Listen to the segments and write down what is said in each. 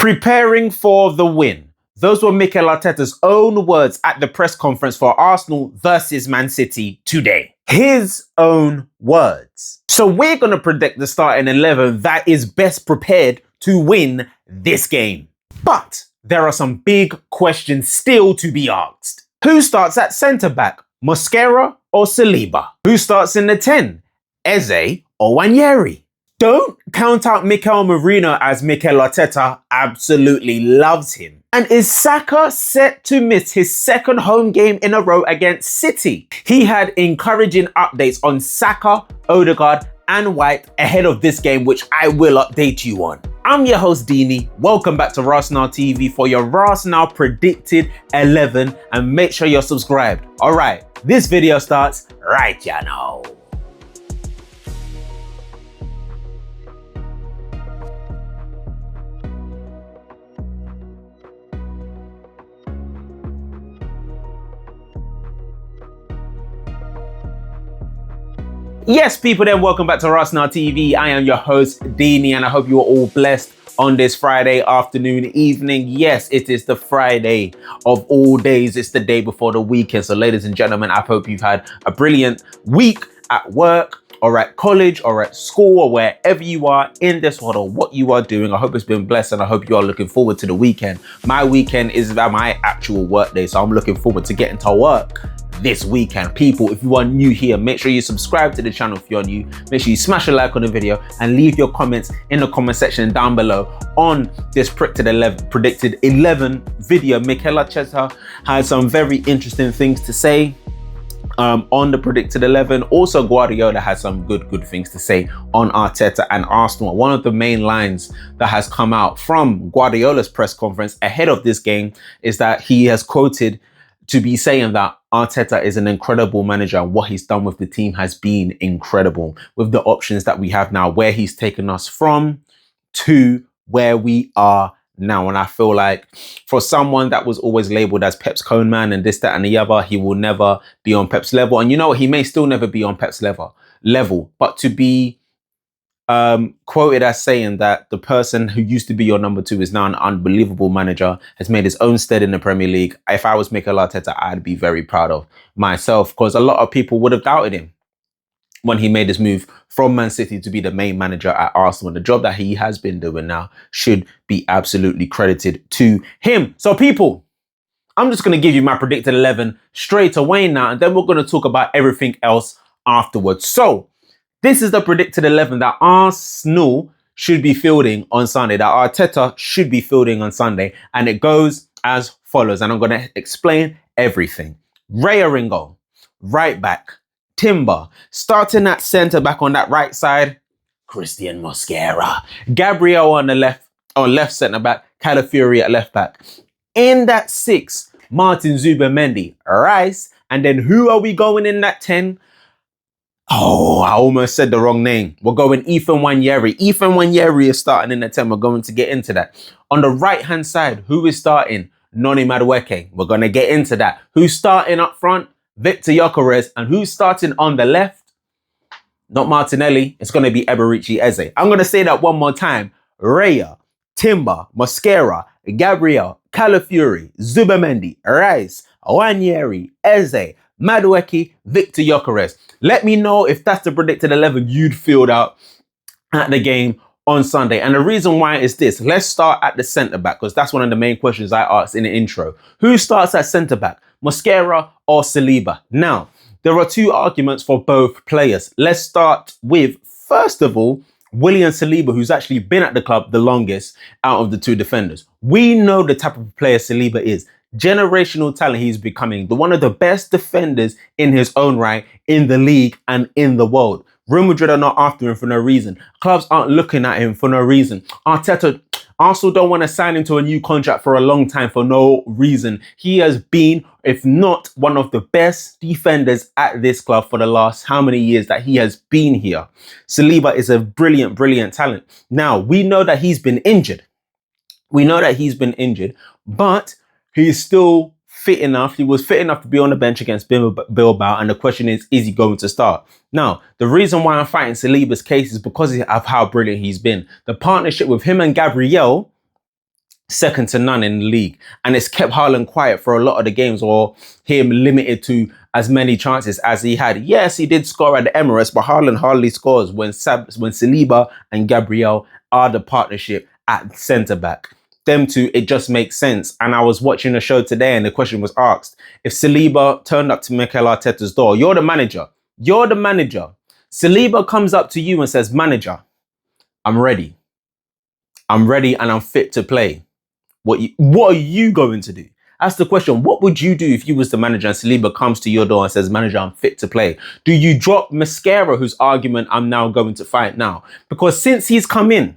Preparing for the win. Those were Mikel Arteta's own words at the press conference for Arsenal versus Man City today. His own words. So we're going to predict the starting 11 that is best prepared to win this game. But there are some big questions still to be asked. Who starts at centre-back? Mosquera or Saliba? Who starts in the 10? Eze or Nwaneri? Don't count out Mikel Marino as Mikel Arteta absolutely loves him. And is Saka set to miss his second home game in a row against City? He had encouraging updates on Saka, Odegaard and White ahead of this game, which I will update you on. I'm your host Dini. Welcome back to Arsenal TV for your Arsenal predicted 11 and make sure you're subscribed. All right, this video starts right now. Yes, people, then welcome back to Arsenal TV. I am your host, Dini, and I hope you are all blessed on this Friday afternoon, evening. Yes, it is the Friday of all days. It's the day before the weekend. So ladies and gentlemen, I hope you've had a brilliant week at work or at college or at school or wherever you are in this world or what you are doing. I hope it's been blessed and I hope you are looking forward to the weekend. My weekend is my actual work day, so I'm looking forward to getting to work this weekend. People, if you are new here, make sure you subscribe to the channel. If you're new, make sure you smash a like on the video and leave your comments in the comment section down below on this predicted 11 video. Mikel Arteta has some very interesting things to say on the predicted 11. Also, Guardiola has some good things to say on Arteta and Arsenal. One of the main lines that has come out from Guardiola's press conference ahead of this game is that he has quoted to be saying that Arteta is an incredible manager and what he's done with the team has been incredible with the options that we have now, where he's taken us from to where we are now. And I feel like for someone that was always labeled as Pep's cone man and this, that and the other, he will never be on Pep's level. And you know what? He may still never be on Pep's level, but to be quoted as saying that the person who used to be your number two is now an unbelievable manager, has made his own stead in the Premier League. If I was Mikel Arteta, I'd be very proud of myself, because a lot of people would have doubted him when he made his move from Man City to be the main manager at Arsenal. The job that he has been doing now should be absolutely credited to him. So people, I'm just going to give you my predicted 11 straight away now, and then we're going to talk about everything else afterwards. So this is the predicted 11 that Arsenal should be fielding on Sunday, that Arteta should be fielding on Sunday. And it goes as follows. And I'm going to explain everything. Raya in goal, right back, Timber. Starting at centre back on that right side, Christian Mosquera. Gabriel on the left centre back, Calafiori at left back. In that 6, Martin Zubimendi, Rice. And then who are we going in that 10? Oh, I almost said the wrong name. We're going Ethan Nwaneri. Ethan Nwaneri is starting in the 10. We're going to get into that. On the right-hand side, who is starting? Noni Madueke. We're going to get into that. Who's starting up front? Victor Gyökeres. And who's starting on the left? Not Martinelli. It's going to be Eberici Eze. I'm going to say that one more time. Raya, Timber, Mosquera, Gabriel, Calafiori, Zubimendi, Rice, Nwaneri, Eze, Madueke, Victor Gyökeres. Let me know if that's the predicted 11 you'd field out at the game on Sunday. And the reason why is this. Let's start at the centre-back, because that's one of the main questions I asked in the intro. Who starts at centre-back, Mosquera or Saliba? Now, there are two arguments for both players. Let's start with, first of all, William Saliba, who's actually been at the club the longest out of the two defenders. We know the type of player Saliba is. Generational talent. He's becoming one of the best defenders in his own right in the league and in the world. Real Madrid are not after him for no reason. Clubs aren't looking at him for no reason. Arsenal don't want to sign him to a new contract for a long time for no reason. He has been, if not one of the best defenders at this club for the last how many years that he has been here. Saliba is a brilliant talent. Now, we know that he's been injured. But he's still fit enough. He was fit enough to be on the bench against Bilbao. And the question is he going to start? Now, the reason why I'm fighting Saliba's case is because of how brilliant he's been. The partnership with him and Gabriel second to none in the league. And it's kept Haaland quiet for a lot of the games, or him limited to as many chances as he had. Yes, he did score at the Emirates, but Haaland hardly scores when Saliba and Gabriel are the partnership at centre-back. Them two, it just makes sense. And I was watching a show today and the question was asked, if Saliba turned up to Mikel Arteta's door, you're the manager. Saliba comes up to you and says, manager, I'm ready. I'm ready and I'm fit to play. What are you going to do? That's the question. What would you do if you was the manager and Saliba comes to your door and says, manager, I'm fit to play? Do you drop Mascara, whose argument I'm now going to fight now? Because since he's come in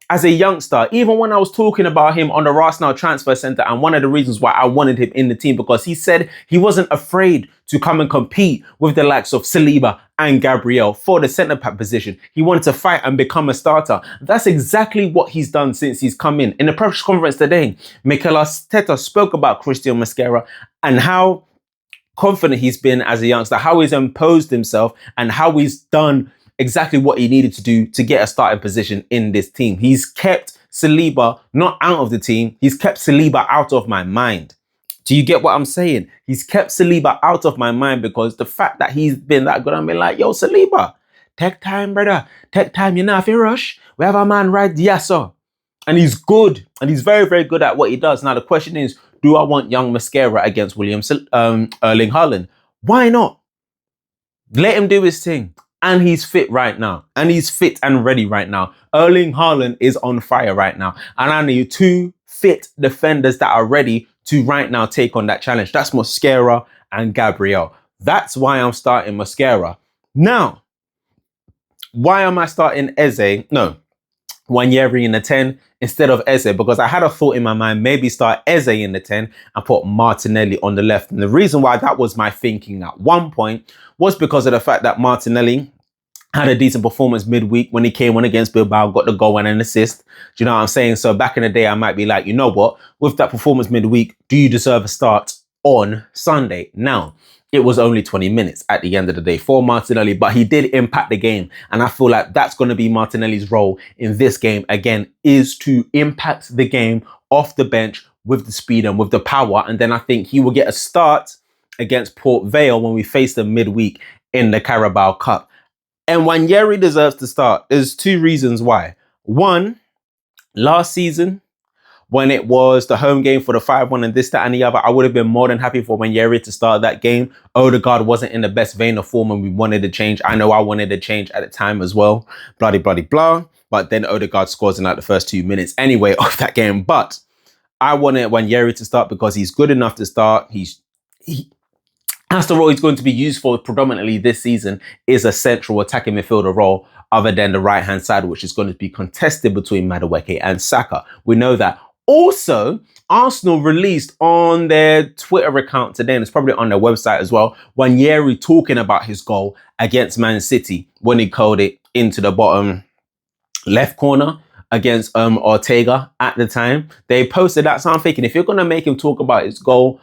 as a youngster, even when I was talking about him on the Arsenal transfer centre, and one of the reasons why I wanted him in the team, because he said he wasn't afraid to come and compete with the likes of Saliba and Gabriel for the centre-back position. He wanted to fight and become a starter. That's exactly what he's done since he's come in. In the press conference today, Mikel Arteta spoke about Christian Mascara and how confident he's been as a youngster, how he's imposed himself, and how he's done exactly what he needed to do to get a starting position in this team. He's kept Saliba not out of the team. He's kept Saliba out of my mind. Do you get what I'm saying? He's kept Saliba out of my mind because the fact that he's been that good, I've been like, yo, Saliba, take time, brother. Take time. You're not if you rush. We have a man right, yes, sir. And he's good. And he's very, very good at what he does. Now, the question is, do I want young Mascara against Erling Haaland? Why not? Let him do his thing. And he's fit right now. And he's fit and ready right now. Erling Haaland is on fire right now. And I need two fit defenders that are ready to right now take on that challenge. That's Mascara and Gabriel. That's why I'm starting Mascara. Now, why am I starting Eze? No, Wanyeri in the 10 instead of Eze, because I had a thought in my mind, maybe start Eze in the 10 and put Martinelli on the left. And the reason why that was my thinking at one point was because of the fact that Martinelli had a decent performance midweek when he came on against Bilbao, got the goal and an assist. Do you know what I'm saying? So back in the day, I might be like, you know what? With that performance midweek, do you deserve a start on Sunday? Now, it was only 20 minutes at the end of the day for Martinelli, but he did impact the game. And I feel like that's going to be Martinelli's role in this game, again, is to impact the game off the bench with the speed and with the power. And then I think he will get a start against Port Vale when we face them midweek in the Carabao Cup. And Wanyeri deserves to start. There's two reasons why. One, last season, when it was the home game for the 5-1 and this, that, and the other, I would have been more than happy for Wanyeri to start that game. Odegaard wasn't in the best vein of form and we wanted to change. I know I wanted to change at the time as well. Bloody, bloody, blah. But then Odegaard scores in like the first 2 minutes anyway of that game. But I wanted Wanyeri to start because he's good enough to start. That's the role he's going to be used for predominantly this season, is a central attacking midfielder role other than the right-hand side, which is going to be contested between Madueke and Saka. We know that. Also, Arsenal released on their Twitter account today, and it's probably on their website as well, Wanyeri talking about his goal against Man City when he curled it into the bottom left corner against Ortega at the time. They posted that, so I'm thinking, if you're going to make him talk about his goal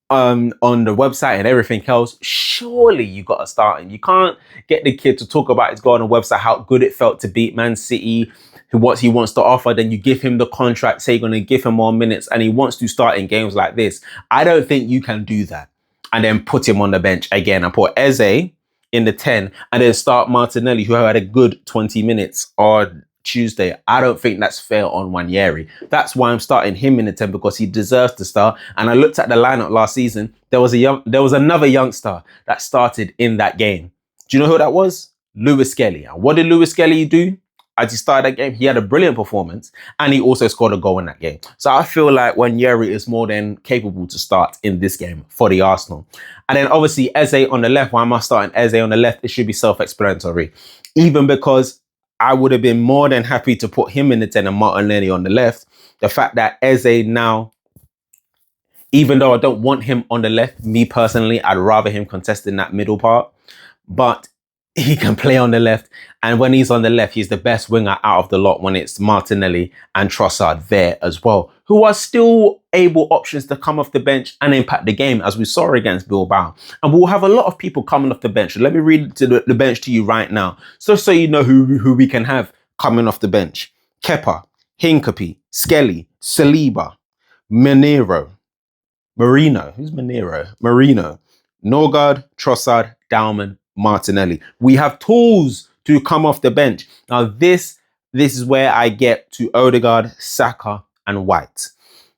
on the website and everything else, surely you got to start him. You can't get the kid to talk about his goal on the website, how good it felt to beat Man City, what he wants to offer, then you give him the contract, say you're going to give him more minutes, and he wants to start in games like this. I don't think you can do that and then put him on the bench again and put Eze in the 10 and then start Martinelli, who had a good 20 minutes on Tuesday. I don't think that's fair on Wanyeri. That's why I'm starting him in the 10, because he deserves to start. And I looked at the lineup last season. There was another youngster that started in that game. Do you know who that was? Lewis Kelly. And what did Lewis Kelly do? As he started that game, he had a brilliant performance and he also scored a goal in that game. So I feel like Wanyeri is more than capable to start in this game for the Arsenal. And then obviously Eze on the left. Why am I starting Eze on the left? It should be self-explanatory. Even because I would have been more than happy to put him in the 10 and Martinelli on the left. The fact that Eze now, even though I don't want him on the left, me personally, I'd rather him contesting that middle part. But he can play on the left. And when he's on the left, he's the best winger out of the lot when it's Martinelli and Trossard there as well, who are still able options to come off the bench and impact the game, as we saw against Bilbao. And we'll have a lot of people coming off the bench. Let me read the bench to you right now, so you know who we can have coming off the bench. Kepa, Hincapie, Skelly, Saliba, Marino. Who's Marino. Norgard, Trossard, Dalman, Martinelli. We have tools to come off the bench. Now this is where I get to Odegaard, Saka, and White.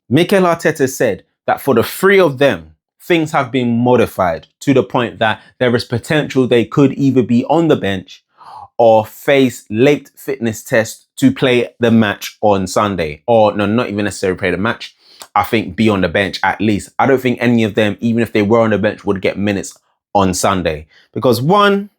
Mikel Arteta said that for the three of them, things have been modified to the point that there is potential they could either be on the bench or face late fitness test to play the match on Sunday. Or no, not even necessarily play the match. I think be on the bench at least. I don't think any of them, even if they were on the bench, would get minutes on Sunday. Because one,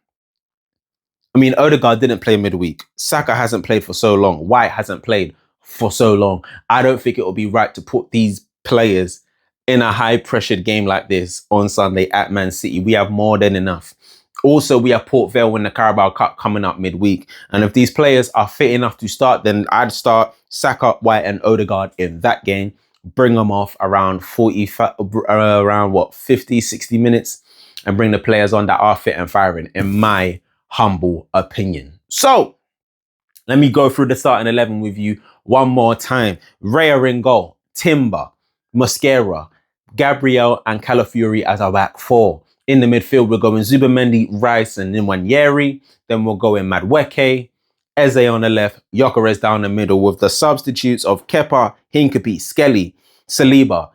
I mean, Odegaard didn't play midweek. Saka hasn't played for so long. White hasn't played for so long. I don't think it would be right to put these players in a high-pressured game like this on Sunday at Man City. We have more than enough. Also, we have Port Vale in the Carabao Cup coming up midweek. And if these players are fit enough to start, then I'd start Saka, White and Odegaard in that game. Bring them off around 50, 60 minutes and bring the players on that are fit and firing, in my humble opinion. So, let me go through the starting 11 with you one more time. Raya in goal, Timber, Mosquera, Gabriel and Calafiori as our back four. In the midfield, we're going Zubamendi, Rice and Nwaneri. Then we'll go in Madueke, Eze on the left, Gyökeres down the middle with the substitutes of Kepa, Hincapie, Skelly, Saliba,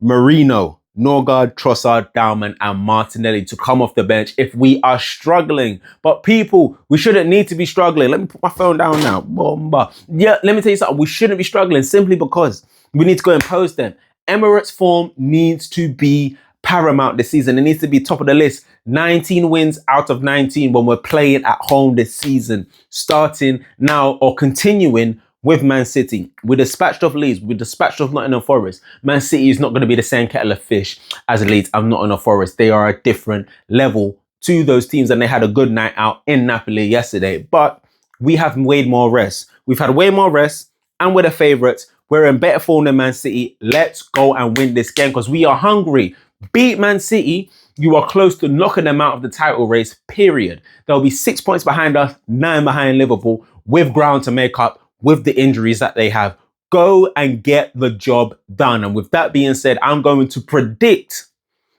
Marino, Norgard, Trossard, Dalman and Martinelli to come off the bench if we are struggling. But people, we shouldn't need to be struggling. Let me put my phone down now. Bomba. Yeah, let me tell you something. We shouldn't be struggling simply because we need to go and post them. Emirates form needs to be paramount this season. It needs to be top of the list. 19 wins out of 19 when we're playing at home this season. Starting now or continuing with Man City. We dispatched off Leeds. We dispatched off Nottingham Forest. Man City is not going to be the same kettle of fish as Leeds and Nottingham Forest. They are a different level to those teams and they had a good night out in Napoli yesterday. But we have way more rest. We've had way more rest and we're the favourites. We're in better form than Man City. Let's go and win this game because we are hungry. Beat Man City, you are close to knocking them out of the title race, period. There'll be 6 points behind us, 9 behind Liverpool, with ground to make up, with the injuries that they have. Go and get the job done. And with that being said, I'm going to predict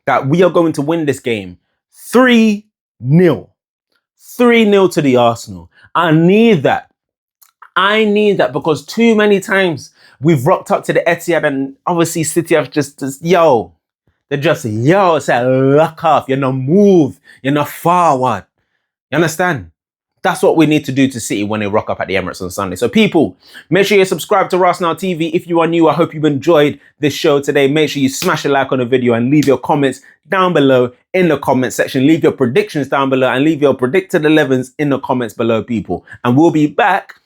that we are going to win this game 3-0. 3-0 to the Arsenal. I need that because too many times we've rocked up to the Etihad and obviously City have just they're just, say, lock off. You're not move. You're not forward. You understand? That's what we need to do to City when they rock up at the Emirates on Sunday. So people, make sure you subscribe to Arsenal TV. If you are new, I hope you've enjoyed this show today. Make sure you smash a like on the video and leave your comments down below in the comment section. Leave your predictions down below and leave your predicted 11s in the comments below, people. And we'll be back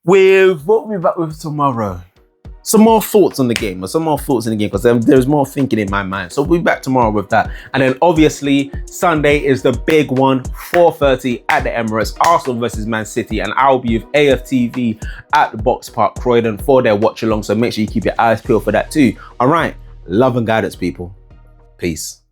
with, what we'll be back with tomorrow? Some more thoughts on the game, or some more thoughts in the game, because there's more thinking in my mind. So we'll be back tomorrow with that. And then obviously Sunday is the big one, 4:30 at the Emirates, Arsenal versus Man City, and I'll be with AFTV at the Box Park Croydon for their watch along. So make sure you keep your eyes peeled for that too. All right, love and guidance, people. Peace.